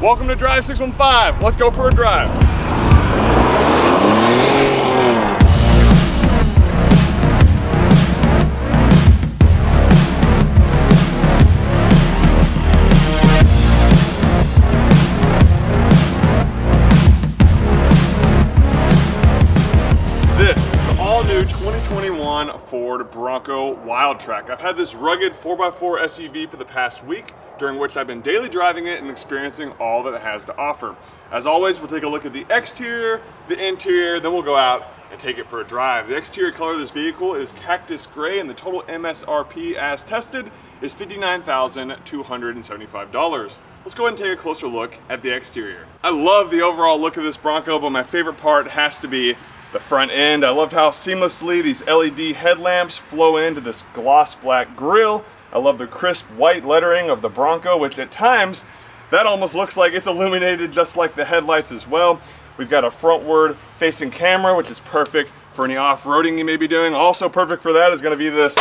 Welcome to Drive 615. Let's go for a drive. This is the all-new 2021 Ford Bronco Wildtrak. I've had this rugged 4x4 SUV for the past week, during which I've been daily driving it and experiencing all that it has to offer. As always, we'll take a look at the exterior, the interior, then we'll go out and take it for a drive. The exterior color of this vehicle is Cactus Gray, and the total MSRP as tested is $59,275. Let's go ahead and take a closer look at the exterior. I love the overall look of this Bronco, but my favorite part has to be the front end. I loved how seamlessly these LED headlamps flow into this gloss black grille. I love the crisp white lettering of the Bronco, which at times, that almost looks like it's illuminated just like the headlights as well. We've got a frontward facing camera, which is perfect for any off-roading you may be doing. Also perfect for that is going to be this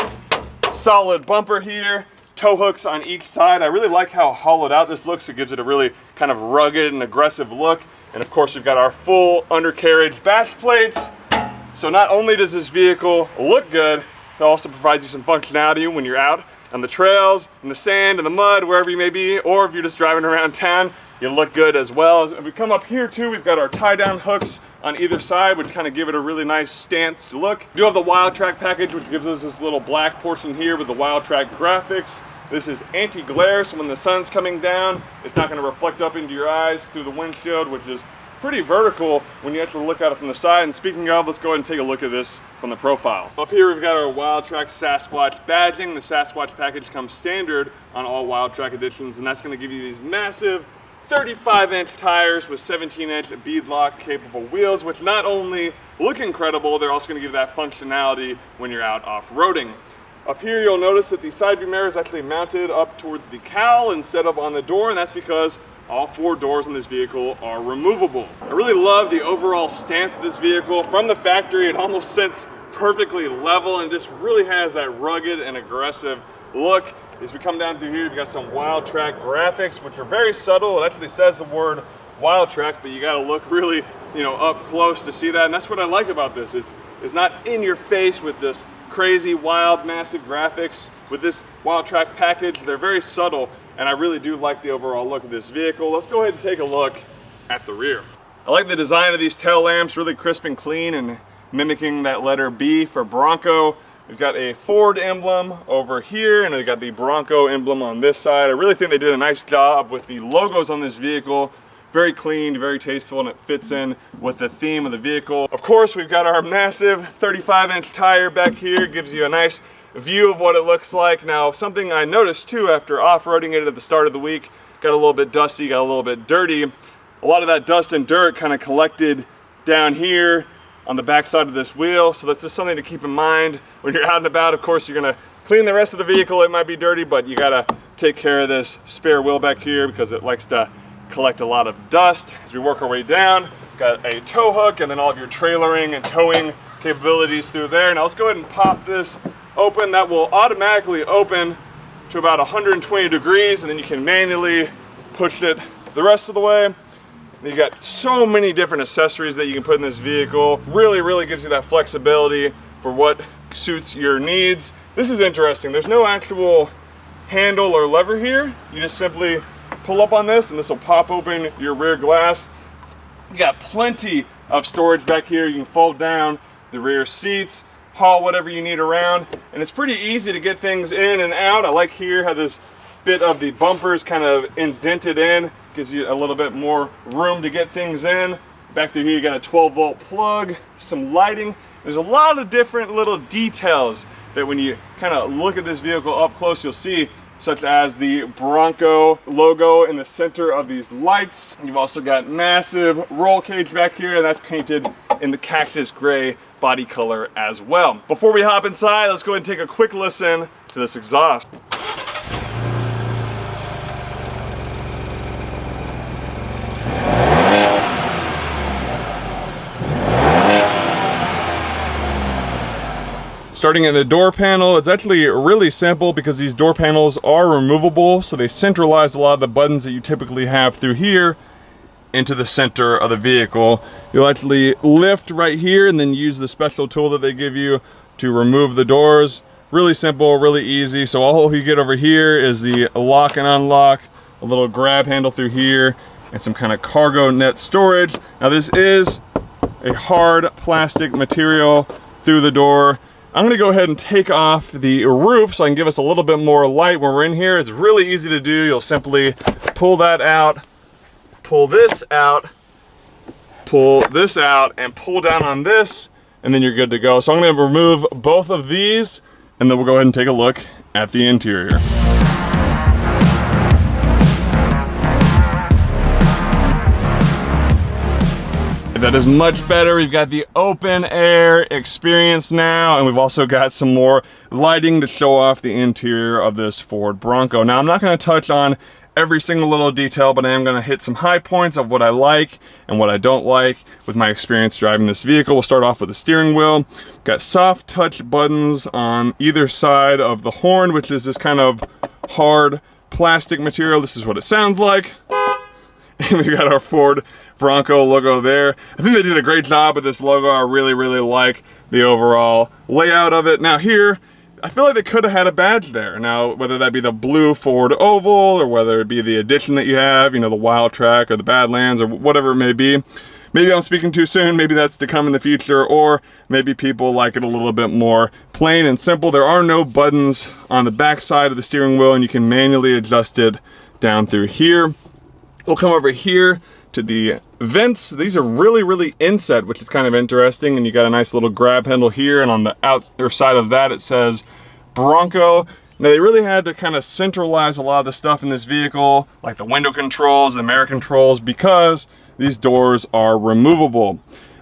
solid bumper here, tow hooks on each side. I really like how hollowed out this looks. It gives it a really kind of rugged and aggressive look. And of course, we've got our full undercarriage bash plates. So not only does this vehicle look good, it also provides you some functionality when you're out on the trails, in the sand, in the mud, wherever you may be, or if you're just driving around town, you look good as well. If we come up here too, we've got our tie-down hooks on either side, which kind of give it a really nice stanced look. We do have the Wildtrak package, which gives us this little black portion here with the Wildtrak graphics. This is anti-glare, so when the sun's coming down, it's not going to reflect up into your eyes through the windshield, which is pretty vertical when you actually look at it from the side. And speaking of, let's go ahead and take a look at this from the profile. Up here we've got our Wildtrak Sasquatch badging. The Sasquatch package comes standard on all Wildtrak editions, and that's going to give you these massive 35-inch tires with 17-inch beadlock capable wheels, which not only look incredible, they're also going to give you that functionality when you're out off-roading. Up here you'll notice that the side view mirror is actually mounted up towards the cowl instead of on the door, and that's because all four doors in this vehicle are removable. I really love the overall stance of this vehicle. From the factory, it almost sits perfectly level and just really has that rugged and aggressive look. As we come down through here, you've got some Wildtrak graphics, which are very subtle. It actually says the word Wildtrak, but you gotta look really, up close to see that. And that's what I like about this. It's not in your face with this crazy, wild, massive graphics. With this Wildtrak package, they're very subtle, and I really do like the overall look of this vehicle. Let's go ahead and take a look at the rear. I like the design of these tail lamps, really crisp and clean and mimicking that letter B for Bronco. We've got a Ford emblem over here, and we've got the Bronco emblem on this side. I really think they did a nice job with the logos on this vehicle. Very clean, very tasteful, and it fits in with the theme of the vehicle. Of course, we've got our massive 35-inch tire back here. Gives you a nice view of what it looks like. Now, something I noticed too after off-roading it at the start of the week, got a little bit dusty, got a little bit dirty. A lot of that dust and dirt kind of collected down here on the back side of this wheel. So that's just something to keep in mind when you're out and about. Of course, you're gonna clean the rest of the vehicle. It might be dirty, but you gotta take care of this spare wheel back here because it likes to collect a lot of dust. As we work our way down, got a tow hook and then all of your trailering and towing capabilities through there. Now let's go ahead and pop this open. That will automatically open to about 120 degrees, and then you can manually push it the rest of the way. You got so many different accessories that you can put in this vehicle. Really gives you that flexibility for what suits your needs. This is interesting. There's no actual handle or lever here. You just simply pull up on this and this will pop open your rear glass. You got plenty of storage back here. You can fold down the rear seats, haul whatever you need around, and it's pretty easy to get things in and out. I like here how this bit of the bumper is kind of indented in, gives you a little bit more room to get things in. Back through here you got a 12-volt plug, some lighting. There's a lot of different little details that when you kind of look at this vehicle up close you'll see, such as the Bronco logo in the center of these lights. You've also got massive roll cage back here, and that's painted in the Cactus Gray body color as well. Before we hop inside, let's go ahead and take a quick listen to this exhaust. Starting at the door panel, it's actually really simple because these door panels are removable, so they centralize a lot of the buttons that you typically have through here into the center of the vehicle. You'll actually lift right here and then use the special tool that they give you to remove the doors. Really simple, really easy. So all you get over here is the lock and unlock, a little grab handle through here, and some kind of cargo net storage. Now this is a hard plastic material through the door. I'm gonna go ahead and take off the roof so I can give us a little bit more light when we're in here. It's really easy to do. You'll simply pull that out, pull this out, pull this out, and pull down on this, and then you're good to go. So I'm gonna remove both of these, and then we'll go ahead and take a look at the interior. That is much better. We've got the open air experience now, and we've also got some more lighting to show off the interior of this Ford Bronco. Now, I'm not going to touch on every single little detail, but I am going to hit some high points of what I like and what I don't like with my experience driving this vehicle. We'll start off with the steering wheel. Got soft touch buttons on either side of the horn, which is this kind of hard plastic material. This is what it sounds like. And we got our Ford Bronco logo there. I think they did a great job with this logo. I really, really like the overall layout of it. Now here, I feel like they could have had a badge there. Now, whether that be the blue Ford oval or whether it be the edition that you have, you know, the Wildtrak or the Badlands or whatever it may be. Maybe I'm speaking too soon. Maybe that's to come in the future, or maybe people like it a little bit more plain and simple. There are no buttons on the back side of the steering wheel, and you can manually adjust it down through here. We'll come over here to the vents. These are really, really inset, which is kind of interesting. And you got a nice little grab handle here. And on the outer side of that, it says Bronco. Now they really had to kind of centralize a lot of the stuff in this vehicle, like the window controls, the mirror controls, because these doors are removable.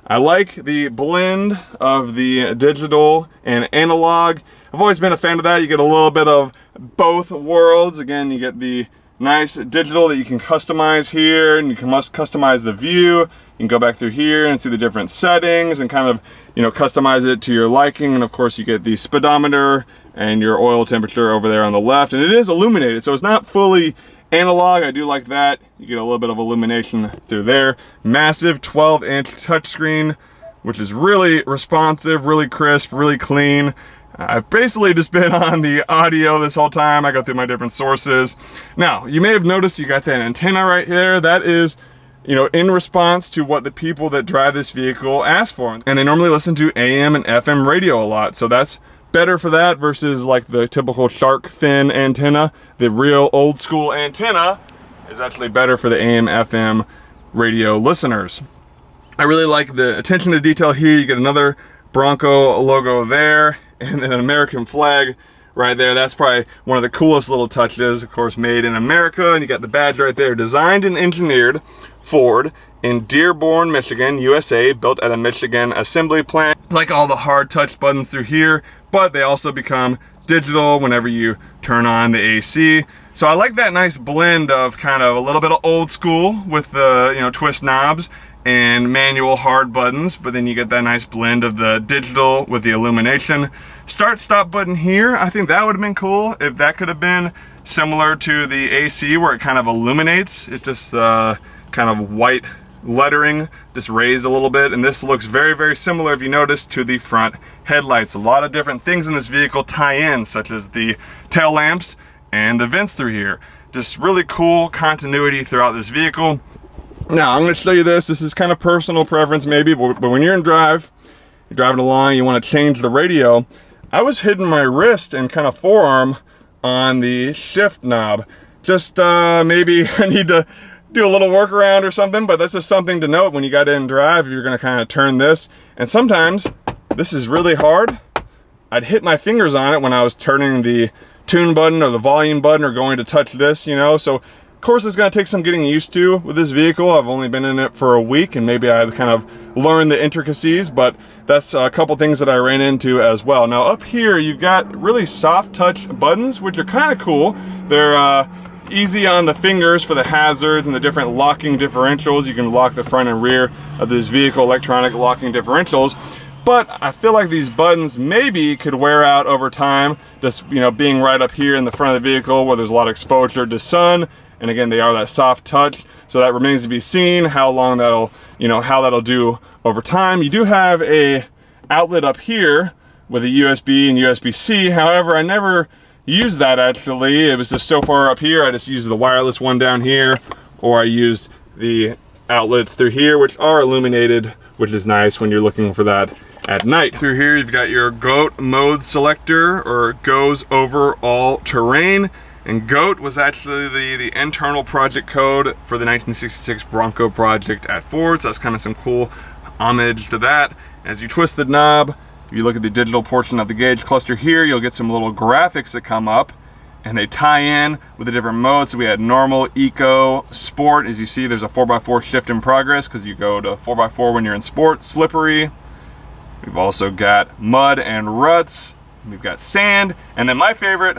I like the blend of the digital and analog. I've always been a fan of that. You get a little bit of both worlds. Again, you get the nice digital that you can customize here, and you can customize the view. You can go back through here and see the different settings and kind of, you know, customize it to your liking. And of course you get the speedometer and your oil temperature over there on the left, and it is illuminated, so it's not fully analog. I do like that. You get a little bit of illumination through there. Massive 12-inch touchscreen, which is really responsive, really crisp, really clean. I've basically just been on the audio this whole time. I go through my different sources. Now, you may have noticed you got that antenna right there. That is, you know, in response to what the people that drive this vehicle ask for. And they normally listen to AM and FM radio a lot. So that's better for that versus like the typical shark fin antenna. The real old school antenna is actually better for the AM, FM radio listeners. I really like the attention to detail here. You get another Bronco logo there, and then an American flag right there. That's probably one of the coolest little touches. Of course, made in America, and you got the badge right there. Designed and engineered Ford in Dearborn, Michigan, USA, built at a Michigan assembly plant. Like all the hard touch buttons through here, but they also become digital whenever you turn on the AC. So I like that nice blend of kind of a little bit of old school with the, you know, twist knobs and manual hard buttons, but then you get that nice blend of the digital with the illumination. Start stop button here. I think that would have been cool if that could have been similar to the AC where it kind of illuminates. It's just kind of white lettering, just raised a little bit, and this looks very, very similar, if you notice, to the front headlights. A lot of different things in this vehicle tie in, such as the tail lamps and the vents through here. Just really cool continuity throughout this vehicle. Now, I'm going to show you this. This is kind of personal preference maybe, but when you're in drive, you're driving along, you want to change the radio. I was hitting my wrist and kind of forearm on the shift knob. Just maybe I need to do a little workaround or something, but that's just something to note when you got in drive. You're going to kind of turn this, and sometimes this is really hard. I'd hit my fingers on it when I was turning the tune button or the volume button or going to touch this, you know. So of course it's going to take some getting used to with this vehicle. I've only been in it for a week, and maybe I'd kind of learn the intricacies, but that's a couple things that I ran into as well. Now up here you've got really soft touch buttons, which are kind of cool. They're easy on the fingers for the hazards and the different locking differentials. You can lock the front and rear of this vehicle, electronic locking differentials. but I feel like these buttons maybe could wear out over time, just, you know, being right up here in the front of the vehicle where there's a lot of exposure to sun. And again, they are that soft touch, so that remains to be seen how long that'll, you know, how that'll do over time. You do have a outlet up here with a USB and USB-C. However, I never used that actually. It was just so far up here. I just used the wireless one down here, or I used the outlets through here, which are illuminated, which is nice when you're looking for that at night. Through here, you've got your GOAT mode selector, or goes over all terrain. And GOAT was actually the internal project code for the 1966 Bronco project at Ford, so that's kind of some cool homage to that. As you twist the knob, if you look at the digital portion of the gauge cluster here, you'll get some little graphics that come up, and they tie in with the different modes. So we had normal, eco, sport. As you see, there's a 4x4 shift in progress because you go to 4x4 when you're in sport, slippery. We've also got mud and ruts. We've got sand, and then my favorite,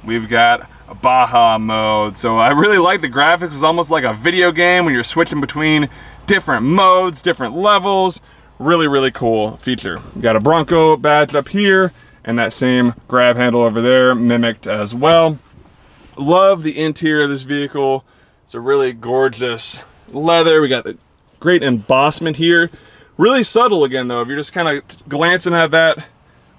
we've got Baja mode. So I really like the graphics. It's almost like a video game when you're switching between different modes, different levels. Really, really cool feature. You got a Bronco badge up here, and that same grab handle over there mimicked as well. Love the interior of this vehicle. It's a really gorgeous leather. We got the great embossment here. Really subtle again though. If you're just kind of glancing at that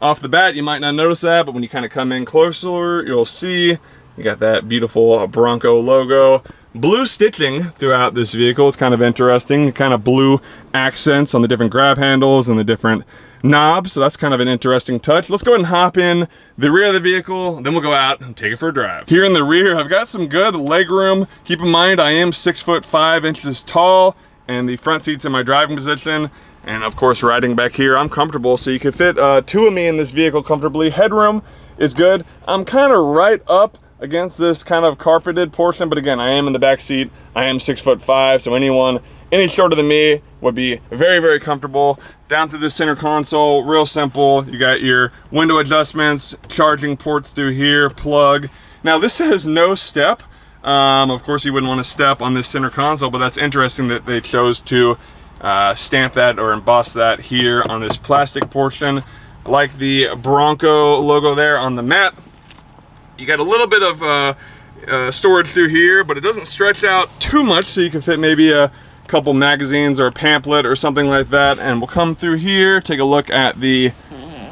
off the bat, you might not notice that, but when you kind of come in closer, you'll see you got that beautiful Bronco logo. Blue stitching throughout this vehicle. It's kind of interesting. Kind of blue accents on the different grab handles and the different knobs. So that's kind of an interesting touch. Let's go ahead and hop in the rear of the vehicle, then we'll go out and take it for a drive. Here in the rear, I've got some good leg room. Keep in mind, I am 6'5" tall, and the front seat's in my driving position. And of course, riding back here, I'm comfortable, so you could fit two of me in this vehicle comfortably. Headroom is good. I'm kind of right up against this kind of carpeted portion, but again, I am in the back seat. I am 6'5", so anyone any shorter than me would be very, very comfortable. Down through the center console, real simple. You got your window adjustments, charging ports through here, plug. Now this says no step. Of course, you wouldn't want to step on this center console, but that's interesting that they chose to stamp that or emboss that here on this plastic portion. I like the Bronco logo there on the mat. You got a little bit of storage through here, but it doesn't stretch out too much, so you can fit maybe a couple magazines or a pamphlet or something like that. And we'll come through here, take a look at the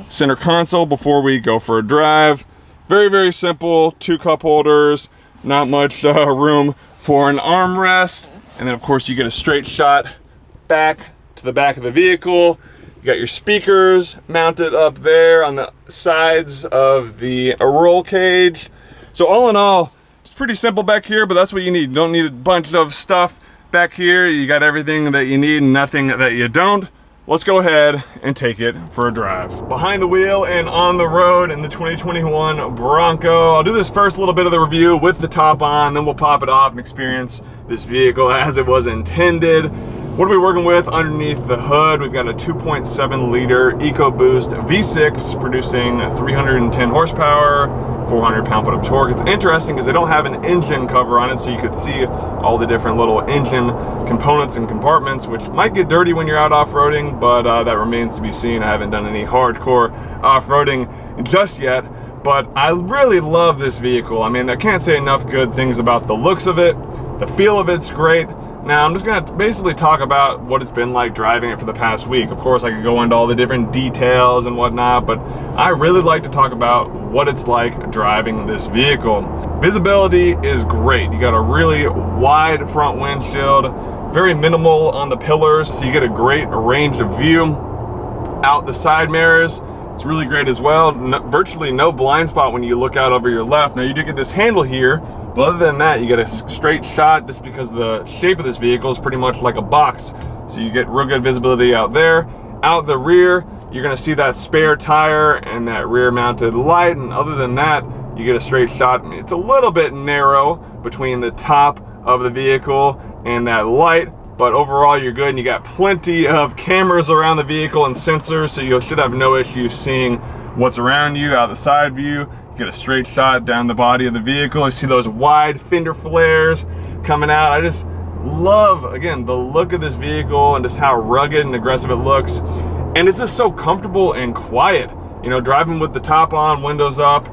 center console before we go for a drive. Very, very simple, 2 cup holders, not much room for an armrest. And then of course you get a straight shot back to the back of the vehicle. You got your speakers mounted up there on the sides of the roll cage. So all in all, it's pretty simple back here, but that's what you need. You don't need a bunch of stuff back here. You got everything that you need and nothing that you don't. Let's go ahead and take it for a drive. Behind the wheel and on the road in the 2021 Bronco. I'll do this first little bit of the review with the top on, then we'll pop it off and experience this vehicle as it was intended. What are we working with underneath the hood? We've got a 2.7 liter EcoBoost V6 producing 310 horsepower, 400 pound-foot of torque. It's interesting because they don't have an engine cover on it, so you could see all the different little engine components and compartments, which might get dirty when you're out off-roading, but that remains to be seen. I haven't done any hardcore off-roading just yet, but I really love this vehicle. I mean, I can't say enough good things about the looks of it. The feel of it's great. Now, I'm just gonna basically talk about what it's been like driving it for the past week. Of course, I could go into all the different details and whatnot, but I really like to talk about what it's like driving this vehicle. Visibility is great. You got a really wide front windshield, very minimal on the pillars, so you get a great range of view. Out the side mirrors, it's really great as well. Virtually no blind spot when you look out over your left. Now, you do get this handle here, but other than that, you get a straight shot just because the shape of this vehicle is pretty much like a box. So you get real good visibility out there. Out the rear, you're gonna see that spare tire and that rear mounted light. And other than that, you get a straight shot. It's a little bit narrow between the top of the vehicle and that light, but overall you're good. And you got plenty of cameras around the vehicle and sensors, so you should have no issue seeing what's around you. Out the side view, get a straight shot down the body of the vehicle. You see those wide fender flares coming out. I just love, again, the look of this vehicle and just how rugged and aggressive it looks. And it's just so comfortable and quiet. You know, driving with the top on, windows up,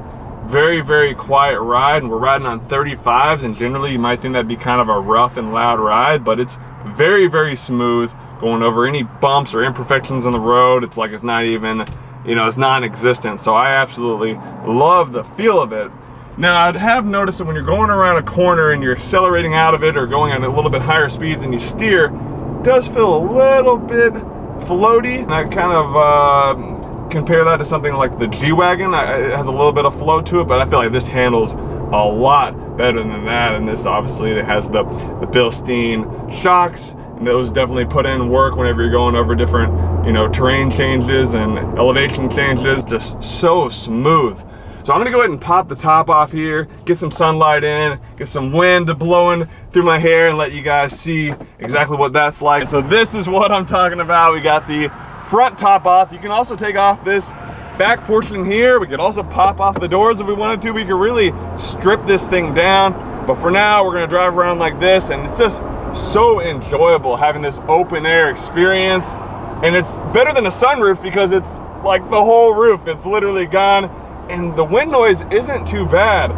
very, very quiet ride. And we're riding on 35s, and generally you might think that'd be kind of a rough and loud ride, but it's very, very smooth, going over any bumps or imperfections on the road. It's like it's not even, you know, it's non-existent. So I absolutely love the feel of it. Now, I'd have noticed that when you're going around a corner and you're accelerating out of it or going at a little bit higher speeds and you steer, it does feel a little bit floaty. And I kind of compare that to something like the G-Wagon. It has a little bit of flow to it, but I feel like this handles a lot better than that. And this obviously it has the Bilstein shocks, and those definitely put in work whenever you're going over different, you know, terrain changes and elevation changes. Just so smooth. So I'm gonna go ahead and pop the top off here, get some sunlight in, get some wind blowing through my hair, and let you guys see exactly what that's like. So this is what I'm talking about. We got the front top off. You can also take off this back portion here. We could also pop off the doors if we wanted to. We could really strip this thing down. But for now, we're gonna drive around like this, and it's just so enjoyable having this open air experience. And it's better than a sunroof because it's like the whole roof. It's literally gone. And the wind noise isn't too bad.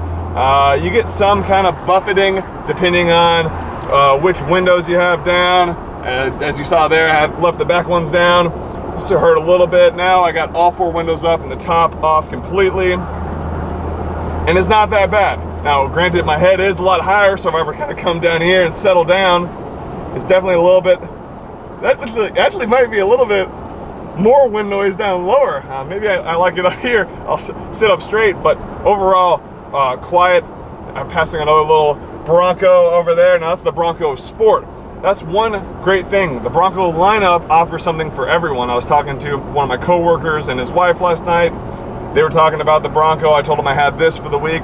You get some kind of buffeting depending on which windows you have down. As you saw there, I had left the back ones down. Just hurt a little bit. Now I got all 4 windows up and the top off completely. And it's not that bad. Now, granted, my head is a lot higher, so if I ever kind of come down here and settle down, it's definitely a little bit, that actually might be a little bit more wind noise down lower. Maybe I like it up here. I'll sit up straight, but overall quiet. I'm passing another little Bronco over there. Now that's the Bronco Sport. That's one great thing. The Bronco lineup offers something for everyone. I was talking to one of my coworkers and his wife last night. They were talking about the Bronco. I told them I had this for the week.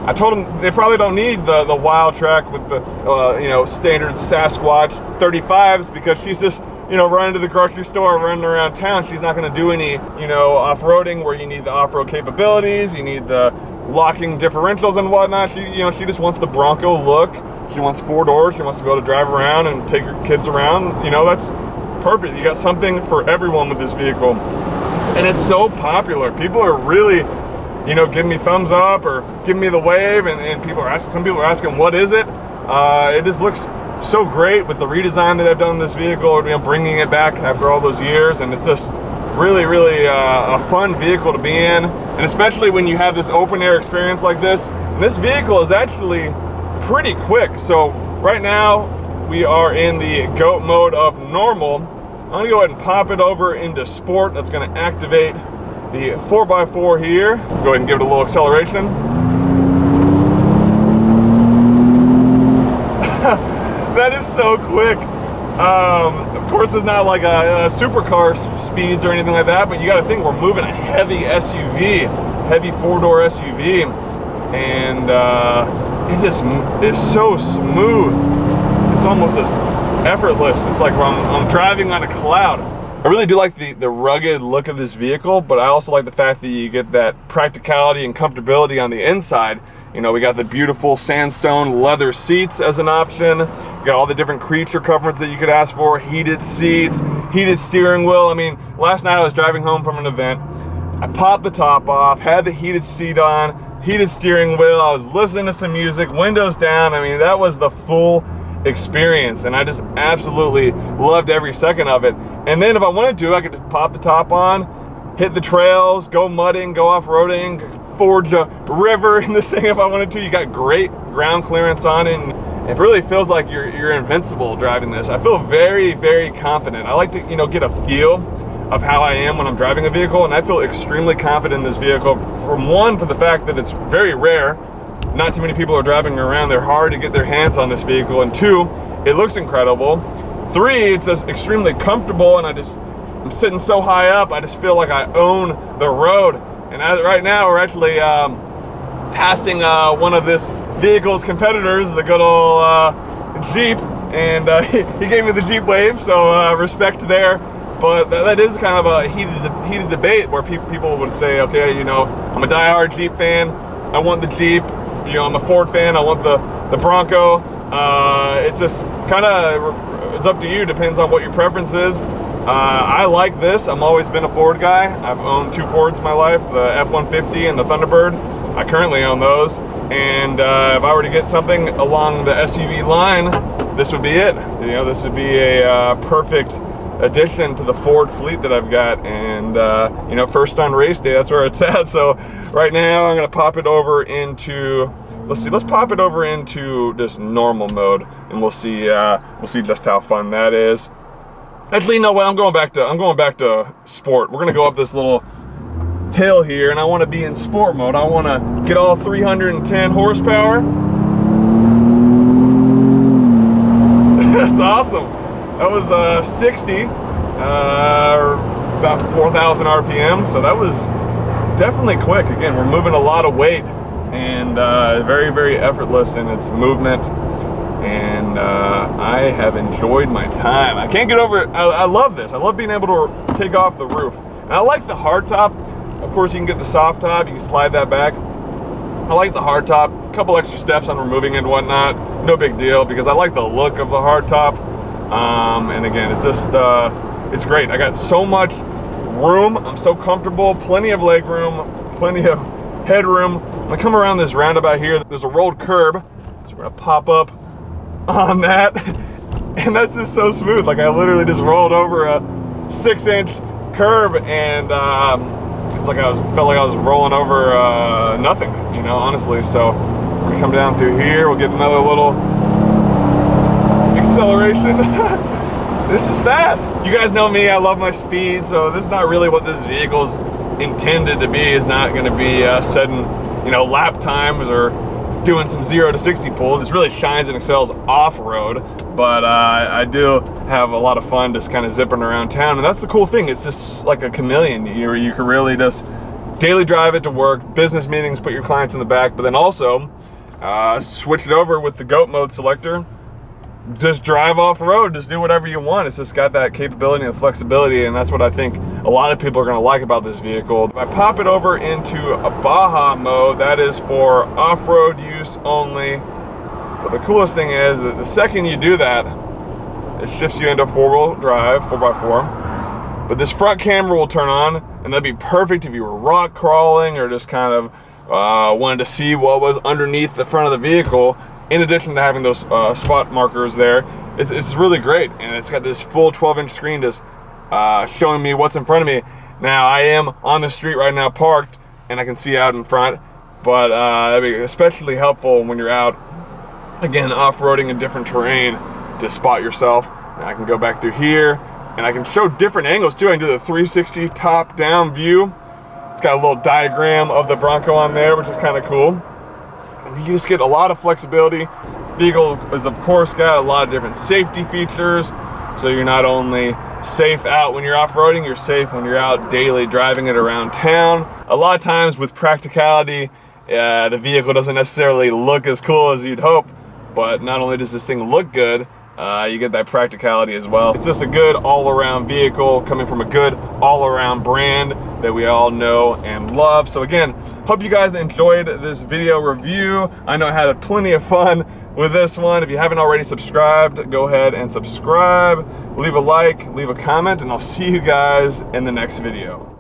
I told them they probably don't need the Wildtrak with the you know, standard Sasquatch 35s, because she's just, you know, running to the grocery store, running around town. She's not going to do any, you know, off-roading where you need the off-road capabilities, you need the locking differentials and whatnot. She, you know, she just wants the Bronco look. She wants 4 doors. She wants to be able to drive around and take her kids around. You know, that's perfect. You got something for everyone with this vehicle. And it's so popular. People are really, you know, giving me thumbs up or giving me the wave, and people are asking, some people are asking, what is it? It just looks so great with the redesign that I've done in this vehicle, you know, bringing it back after all those years. And it's just really, really a fun vehicle to be in. And especially when you have this open air experience like this. And this vehicle is actually pretty quick. So right now we are in the GOAT mode of normal. I'm gonna go ahead and pop it over into sport. That's gonna activate the 4x4 here. Go ahead and give it a little acceleration. That is so quick. Of course, it's not like a supercar speeds or anything like that, but you got to think we're moving a heavy SUV, heavy 4-door SUV, and it just is so smooth. It's almost as effortless. It's like I'm driving on a cloud. I really do like the rugged look of this vehicle, but I also like the fact that you get that practicality and comfortability on the inside. You know, we got the beautiful sandstone leather seats as an option. We got all the different creature comforts that you could ask for, heated seats, heated steering wheel. I mean, last night I was driving home from an event. I popped the top off, had the heated seat on, heated steering wheel. I was listening to some music, windows down. I mean, that was the full experience, and I just absolutely loved every second of it. And then if I wanted to, I could just pop the top on, hit the trails, go mudding, go off-roading, forge a river in this thing if I wanted to. You got great ground clearance on it, and it really feels like you're invincible driving this. I feel very, very confident. I like to, you know, get a feel of how I am when I'm driving a vehicle, and I feel extremely confident in this vehicle. For the fact that it's very rare. Not too many people are driving around. They're hard to get their hands on this vehicle. And 2, it looks incredible. 3, it's just extremely comfortable, and I'm sitting so high up, I just feel like I own the road. And right now we're actually passing one of this vehicle's competitors, the good old Jeep, and he gave me the Jeep wave, so respect there. But that is kind of a heated debate where people would say, okay, you know, I'm a diehard Jeep fan, I want the Jeep. You know, I'm a Ford fan, I want the Bronco. It's just kind of, it's up to you, depends on what your preference is. I like this. I've always been a Ford guy. I've owned 2 Fords in my life, the F-150 and the Thunderbird. I currently own those. And if I were to get something along the SUV line, this would be it. You know, this would be a perfect addition to the Ford fleet that I've got. And you know, first on race day, that's where it's at. So right now I'm gonna pop it over into, let's pop it over into just normal mode, and we'll see just how fun that is. Actually, no way, I'm going back to sport. We're gonna go up this little hill here, and I want to be in sport mode. I want to get all 310 horsepower. That's awesome. That was 60, about 4,000 RPM, so that was definitely quick. Again, we're moving a lot of weight, and very, very effortless in its movement. And I have enjoyed my time. I can't get over it. I love this. I love being able to take off the roof. And I like the hard top. Of course, you can get the soft top. You can slide that back. I like the hard top. A couple extra steps on removing it and whatnot. No big deal, because I like the look of the hard top. And again, it's just, it's great. I got so much room. I'm so comfortable. Plenty of leg room. Plenty of headroom. I'm gonna come around this roundabout here. There's a rolled curb. So we're gonna pop up on that, and that's just so smooth. Like, I literally just rolled over a 6-inch curb, and it's like felt like I was rolling over nothing, you know, honestly. So we're gonna come down through here. We'll get another little acceleration. This is fast. You guys know me, I love my speed, so this is not really what this vehicle's intended to be. It's not gonna be setting, you know, lap times or doing some 0 to 60 pulls. This really shines and excels off-road, but I do have a lot of fun just kind of zipping around town, and that's the cool thing. It's just like a chameleon. You can really just daily drive it to work, business meetings, put your clients in the back, but then also switch it over with the GOAT mode selector. Just drive off-road, just do whatever you want. It's just got that capability and flexibility, and that's what I think a lot of people are gonna like about this vehicle. If I pop it over into a Baja mode, that is for off-road use only. But the coolest thing is that the second you do that, it shifts you into 4-wheel drive, 4x4. But this front camera will turn on, and that'd be perfect if you were rock crawling or just kind of wanted to see what was underneath the front of the vehicle. In addition to having those spot markers there, it's really great, and it's got this full 12-inch screen just showing me what's in front of me. Now, I am on the street right now, parked, and I can see out in front, but that'd be especially helpful when you're out, again, off-roading in different terrain, to spot yourself. And I can go back through here, and I can show different angles too. I can do the 360 top-down view. It's got a little diagram of the Bronco on there, which is kind of cool. You just get a lot of flexibility. Vehicle is, of course, got a lot of different safety features, so you're not only safe out when you're off-roading, you're safe when you're out daily driving it around town. A lot of times with practicality, the vehicle doesn't necessarily look as cool as you'd hope, but not only does this thing look good, you get that practicality as well. It's just a good all-around vehicle coming from a good all-around brand that we all know and love. So again, hope you guys enjoyed this video review. I know I had plenty of fun with this one. If you haven't already subscribed, go ahead and subscribe, leave a like, leave a comment, and I'll see you guys in the next video.